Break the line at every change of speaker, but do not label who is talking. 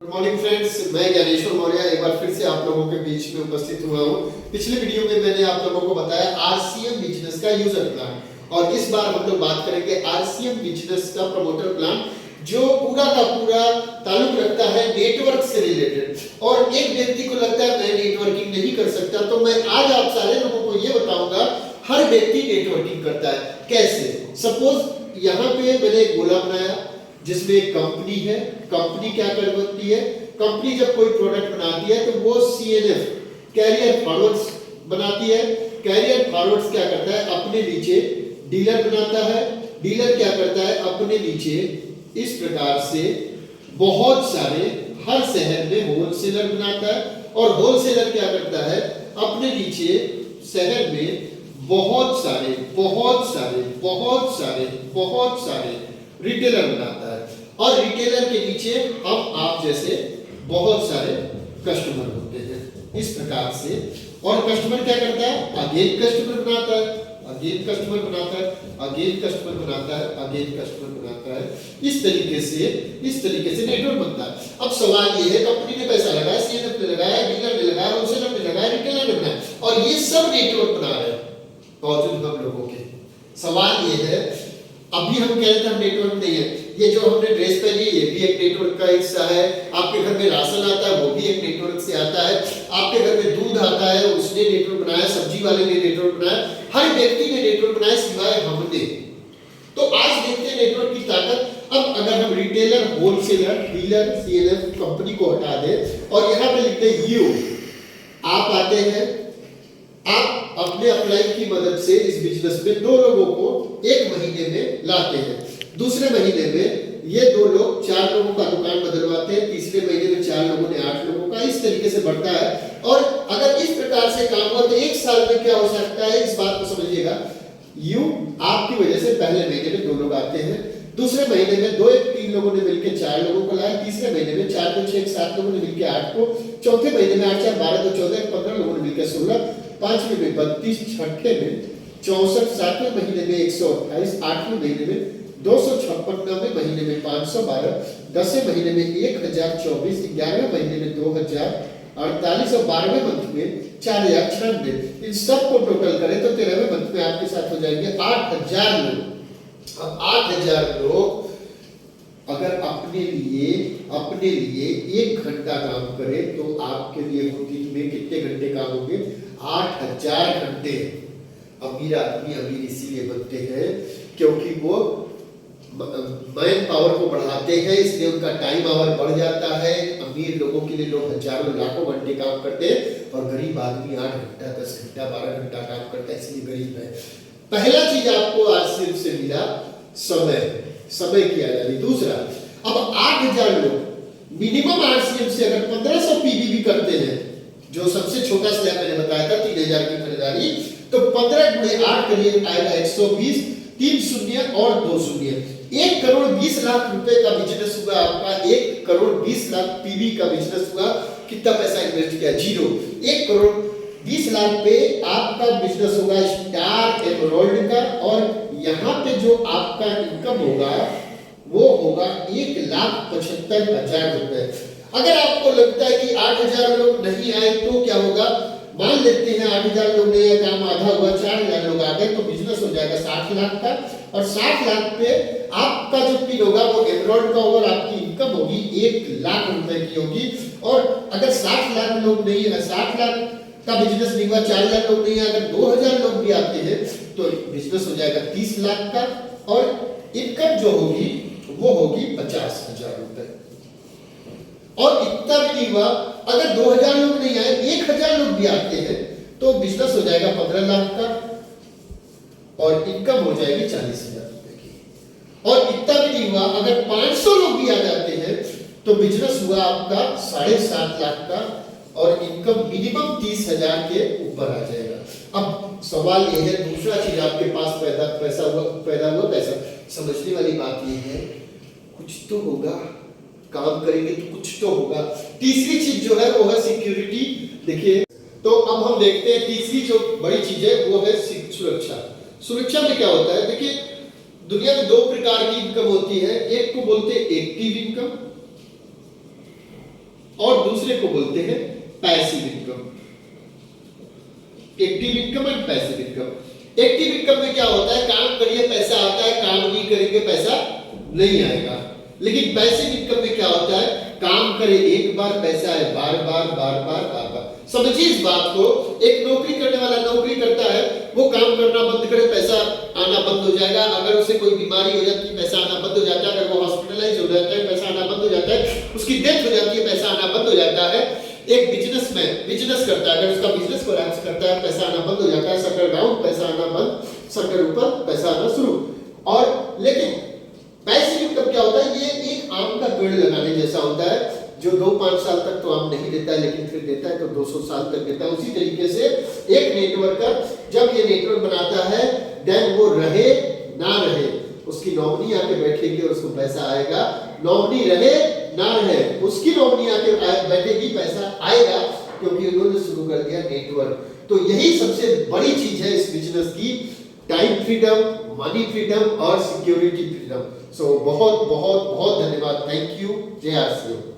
Good morning friends, मैं ज्ञानेश्वर मौर्य एक बार फिर से आप लोगों के बीच में उपस्थित हुआ हूँ। पिछले वीडियो में मैंने आप लोगों को बताया आरसीएम बिजनेस का यूजर प्लान, और इस बार हम लोग बात करेंगे आरसीएम बिजनेस का प्रमोटर प्लान, जो पूरा का पूरा ताल्लुक रखता है नेटवर्क से रिलेटेड। और एक व्यक्ति को लगता है मैं नेटवर्किंग नहीं कर सकता, तो मैं आज आप सारे लोगों को ये बताऊंगा हर व्यक्ति नेटवर्किंग करता है। कैसे? सपोज यहाँ पे मैंने एक गोला बनाया जिसमें एक कंपनी है। कंपनी क्या करती है? कंपनी जब कोई प्रोडक्ट बनाती है तो वो सीएनएफ कैरियर फॉरवर्ड्स बनाती है। कैरियर फॉरवर्ड्स क्या करता है? अपने नीचे डीलर बनाता है। डीलर क्या करता है? अपने नीचे इस प्रकार से बहुत सारे हर शहर में होलसेलर बनाता है, और होलसेलर क्या करता है? अपने नीचे शहर में बहुत सारे रिटेलर बनाता है, और रिटेलर के नीचे हम आप जैसे बहुत सारे कस्टमर होते हैं इस प्रकार से। और कस्टमर क्या करता है? अगेन कस्टमर बनाता है, अगेन कस्टमर बनाता है, अगेन कस्टमर बनाता है, अगेन कस्टमर बनाता है। इस तरीके से नेटवर्क बनता है। अब सवाल ये है, कंपनी ने पैसा लगाया, सीएनएफ ने लगाया, डीलर ने लगाया, होलसेलर ने लगाया, रिटेलर ने लगाया, और ये सब नेटवर्क बना रहे हैं मौजूद हम लोगों के। सवाल ये है, अभी हम कह रहे थे हम नेटवर्क नहीं है, ये जो हमने ड्रेस पहनी है ये भी एक नेटवर्क का हिस्सा है। आपके घर में राशन आता है वो भी एक नेटवर्क से आता है। आपके घर में दूध आता है उसने नेटवर्क बनाया, सब्जी वाले ने नेटवर्क बनाया, हर व्यक्ति ने नेटवर्क बनाया सिवाय हमने। तो आज देखते हैं नेटवर्क की ताकत। अब अगर हम retailer, wholesaler, dealer, CNF company को हटा दें और यहाँ पे लिखते हैं यू, आप आते हैं, आप अपने अपलाइन की मदद से इस बिजनेस में दो लोगों को एक महीने में लाते हैं। दूसरे महीने में ये दो लोग 4 लोगों का दुकान बदलवाते हैं, तीसरे महीने में 4 लोगों ने 8 लोगों का, इस तरीके से बढ़ता है। और अगर इस प्रकार से काम हुआ तो एक साल में क्या हो सकता है, इस बात को समझिएगा। यू आपकी वजह से पहले महीने में 2 लोग आते हैं, दूसरे महीने में 2-1-3 लोगों ने मिलकर 4 लोगों को लाया, तीसरे महीने में 4-2-6-7 लोगों ने मिलकर 8 को, चौथे महीने में 8-4-12-2-14 15 लोगों ने मिलकर 16, पांचवें में 32, छठे में 64, सातवें महीने में 128, आठवें महीने में 256, नौवें महीने में 512, 10वें महीने में 1024, 11वें महीने में 2048 और 12वें मंथ में 4096। इन सब को टोटल करें तो 13वें मंथ में आपके साथ हो जाएंगे 8000 लोग। अब 8000 लोग अगर अपने लिए 1 घंटा काम करे तो आपके लिए होती में कितने घंटे काम होंगे? 8000 घंटे। अमीर आदमी अमीर इसीलिए बनते हैं क्योंकि वो मैन पावर को बढ़ाते हैं, इसलिए उनका टाइम आवर बढ़ जाता है। अमीर लोगों के लिए लोग हजारों लाखों घंटे काम करते हैं, और गरीब आदमी 8 घंटा 10 घंटा 12 घंटा काम करता है, इसलिए गरीब है। पहला चीज आपको आरसीएम से मिला समय की आजादी। दूसरा, अब 8000 लोग मिनिमम आरसीएम से अगर 1500 पीवी भी करते हैं, जो सबसे छोटा स्लैब मैंने बताया था 3000 की खरीदारी, तो 15 गुणे 8 करिए आएगा 120, 3 शून्य और 2 शून्य, 1 करोड़ 20 लाख रुपए का बिजनेस हुआ आपका। 1 करोड़ 20 लाख पीवी का बिजनेस हुआ। कितना पैसा इन्वेस्ट किया? 0। 1 करोड़ 20 लाख पे आपका बिजनेस होगा स्टार एमराल्ड का, और यहाँ पे जो आपका इनकम होगा वो होगा 1,75,000 रुपए। अगर आपको लगता है कि 8000 लोग नहीं आए तो क्या होगा? मान लेते हैं 8000 लोग नहीं आए, काम आधा हुआ, 4000 लोग आ गए, तो बिजनेस हो जाएगा 60 लाख का, और 60 लाख पे आपका जो पिन होगा वो एमराल्ड का होगा, आपकी इनकम होगी 1 लाख रुपए की होगी। और अगर 60 लाख लोग नहीं है, 60 लाख का बिजनेस नहीं हुआ, 4000 लोग नहीं है, अगर 2000 लोग भी आते हैं तो बिजनेस हो जाएगा 30 लाख का, और इनकम जो होगी वो होगी 50,000 रुपए। और इतना भी नहीं हुआ, अगर 2000 लोग नहीं आए, 1000 लोग भी आते हैं तो बिजनेस हो जाएगा 15 लाख का, और इनकम हो जाएगी 40,000 रुपए की। और इतना भी नहीं हुआ, अगर 500 लोग भी आ जाते हैं तो बिजनेस हुआ आपका 7.5 लाख का, और इनकम मिनिमम 30,000 के ऊपर आ जाएगा। अब सवाल यह है, दूसरा चीज आपके पास पैदा हुआ पैसा। समझने वाली बात यह है, कुछ तो होगा, काम करेंगे तो कुछ तो होगा। तीसरी चीज जो है वो है सिक्योरिटी। देखिए, तो अब हम देखते हैं तीसरी जो बड़ी चीज है वो है सुरक्षा। सुरक्षा में क्या होता है? देखिए, दुनिया में 2 प्रकार की इनकम होती है। एक को बोलते हैं एक्टिव इनकम, दूसरे को बोलते हैं passive income. Active income and passive income. Active income में क्या होता है, काम करिए पैसा आता है, काम नहीं करेंगे पैसा नहीं आएगा। लेकिन पैसिव इनकम में क्या होता है, काम करे एक बार पैसा आए बार बार बार बार बार बार। समझिए इस बात को, एक नौकरी करने वाला नौकरी करता है, वो काम करना बंद करे पैसा आना बंद हो जाएगा। अगर उसे कोई बीमारी हो जाती है पैसा आना बंद हो जाता है, अगर वो हॉस्पिटलाइज हो जाता है पैसा आना बंद हो जाता है, उसकी डेथ हो जाती है पैसा आना बंद हो जाता है। एक बिजनेसमैन बिजनेस करता है, अगर उसका बिजनेस कोलैप्स करता है पैसा आना बंद हो जाता है, शटर डाउन पैसा आना बंद, शटर ऊपर पैसा आना शुरू। और लेकिन पैसिव इनकम क्या होता है, ये एक आम का पेड़ लगाने जैसा होता है, जो 2-5 साल तक तो आम नहीं देता है, लेकिन फिर देता है तो 200 साल तक देता है। उसी तरीके से एक नेटवर्कर जब ये नेटवर्क बनाता है, देन वो रहे ना रहे, उसकी नॉमिनी आके बैठेगी और उसको पैसा आएगा। नॉमिनी रहे ना रहे, उसकी नॉमिनी आके बैठेगी, पैसा आएगा, क्योंकि उन्होंने शुरू कर दिया नेटवर्क। तो यही सबसे बड़ी चीज है इस बिजनेस की, टाइम फ्रीडम, मनी फ्रीडम और सिक्योरिटी फ्रीडम। सो बहुत बहुत बहुत धन्यवाद। Thank you. जय आर सी एम।